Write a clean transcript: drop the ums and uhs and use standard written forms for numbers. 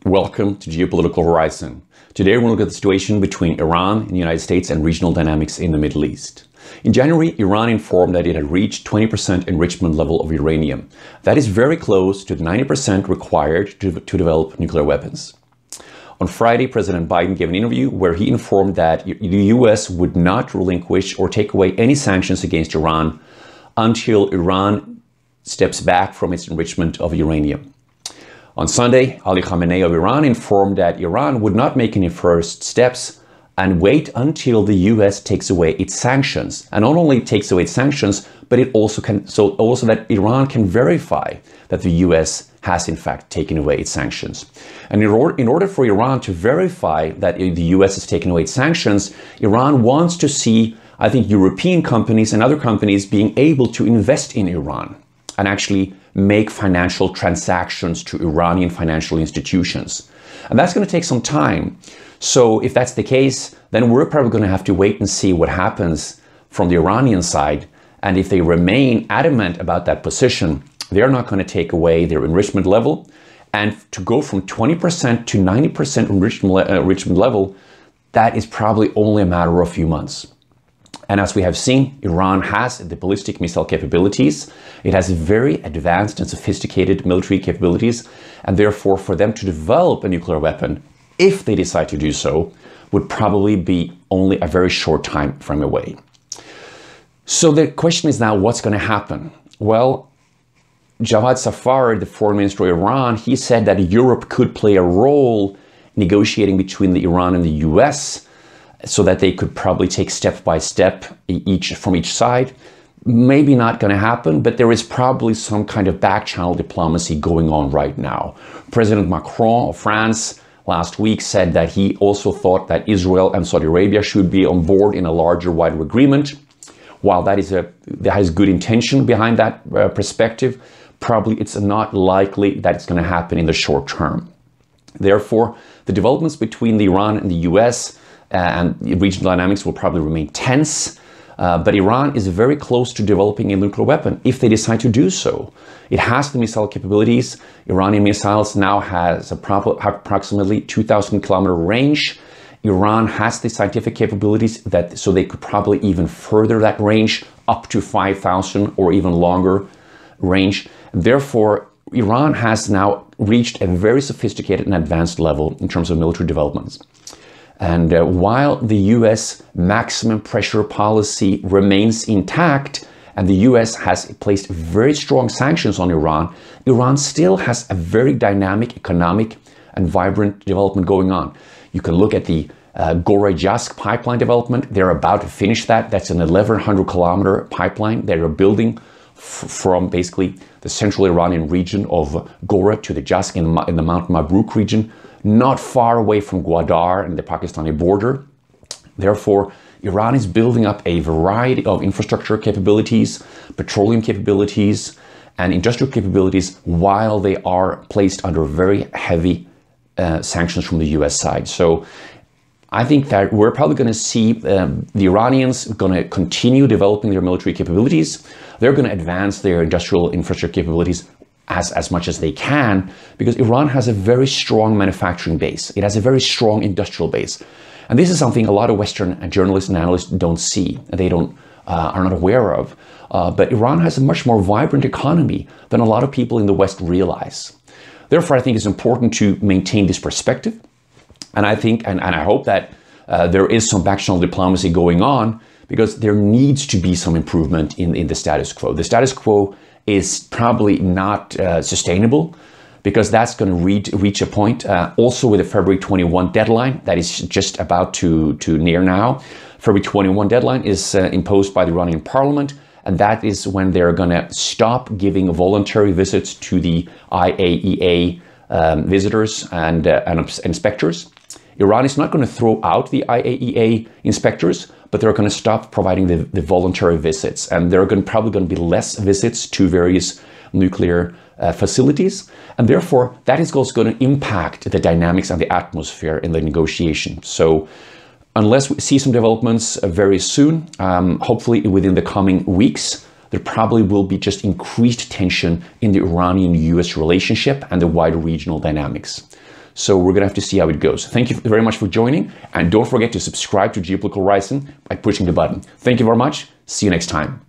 Welcome to Geopolitical Horizon. Today we're going to look at the situation between Iran and the United States and regional dynamics in the Middle East. In January, Iran informed that it had reached 20% enrichment level of uranium. That is very close to the 90% required to develop nuclear weapons. On Friday, President Biden gave an interview where he informed that the US would not relinquish or take away any sanctions against Iran until Iran steps back from its enrichment of uranium. On Sunday, Ali Khamenei of Iran informed that Iran would not make any first steps and wait until the US takes away its sanctions. And not only takes away its sanctions, but it also that Iran can verify that the US has in fact taken away its sanctions. And in order for Iran to verify that the US has taken away its sanctions, Iran wants to see, I think, European companies and other companies being able to invest in Iran and actually make financial transactions to Iranian financial institutions. And that's going to take some time. So if that's the case, then we're probably going to have to wait and see what happens from the Iranian side. And if they remain adamant about that position, they're not going to take away their enrichment level. And to go from 20% to 90% enrichment level, that is probably only a matter of a few months. And as we have seen, Iran has the ballistic missile capabilities. It has very advanced and sophisticated military capabilities. And therefore, for them to develop a nuclear weapon, if they decide to do so, would probably be only a very short time frame away. So the question is now, what's going to happen? Well, Javad Zarif, the foreign minister of Iran, he said that Europe could play a role negotiating between Iran and the US, so that they could probably take step by step from each side. Maybe not going to happen, but there is probably some kind of back channel diplomacy going on right now. President Macron of France last week said that he also thought that Israel and Saudi Arabia should be on board in a larger, wider agreement. While that has good intention behind that perspective, probably it's not likely that it's going to happen in the short term. Therefore, the developments between Iran and the US and regional dynamics will probably remain tense, but Iran is very close to developing a nuclear weapon if they decide to do so. It has the missile capabilities. Iranian missiles now has approximately 2,000 kilometer range. Iran has the scientific capabilities so they could probably even further that range up to 5,000 or even longer range. Therefore, Iran has now reached a very sophisticated and advanced level in terms of military developments. And while the US maximum pressure policy remains intact and the US has placed very strong sanctions on Iran, Iran still has a very dynamic economic and vibrant development going on. You can look at the Gorey-Jask pipeline development. They're about to finish that. That's an 1,100 kilometer pipeline they are building from basically the central Iranian region of Ghora to the Jask in the Mount Mabruk region, not far away from Gwadar and the Pakistani border. Therefore, Iran is building up a variety of infrastructure capabilities, petroleum capabilities, and industrial capabilities while they are placed under very heavy sanctions from the US side. So I think that we're probably going to see the Iranians going to continue developing their military capabilities. They're going to advance their industrial infrastructure capabilities as much as they can, because Iran has a very strong manufacturing base. It has a very strong industrial base. And this is something a lot of Western journalists and analysts don't see, and they are not aware of. But Iran has a much more vibrant economy than a lot of people in the West realize. Therefore, I think it's important to maintain this perspective. And I think, and I hope that there is some back-channel diplomacy going on, because there needs to be some improvement in the status quo. The status quo is probably not sustainable, because that's going to reach a point also with the February 21 deadline that is just about to near now. February 21 deadline is imposed by the Iranian parliament, and that is when they're going to stop giving voluntary visits to the IAEA visitors and inspectors. Iran is not going to throw out the IAEA inspectors, but they're going to stop providing the voluntary visits. And there are probably going to be less visits to various nuclear facilities. And therefore, that is also going to impact the dynamics and the atmosphere in the negotiation. So unless we see some developments very soon, hopefully within the coming weeks, there probably will be just increased tension in the Iranian-US relationship and the wider regional dynamics. So we're going to have to see how it goes. Thank you very much for joining. And don't forget to subscribe to Geopolitical Horizon by pushing the button. Thank you very much. See you next time.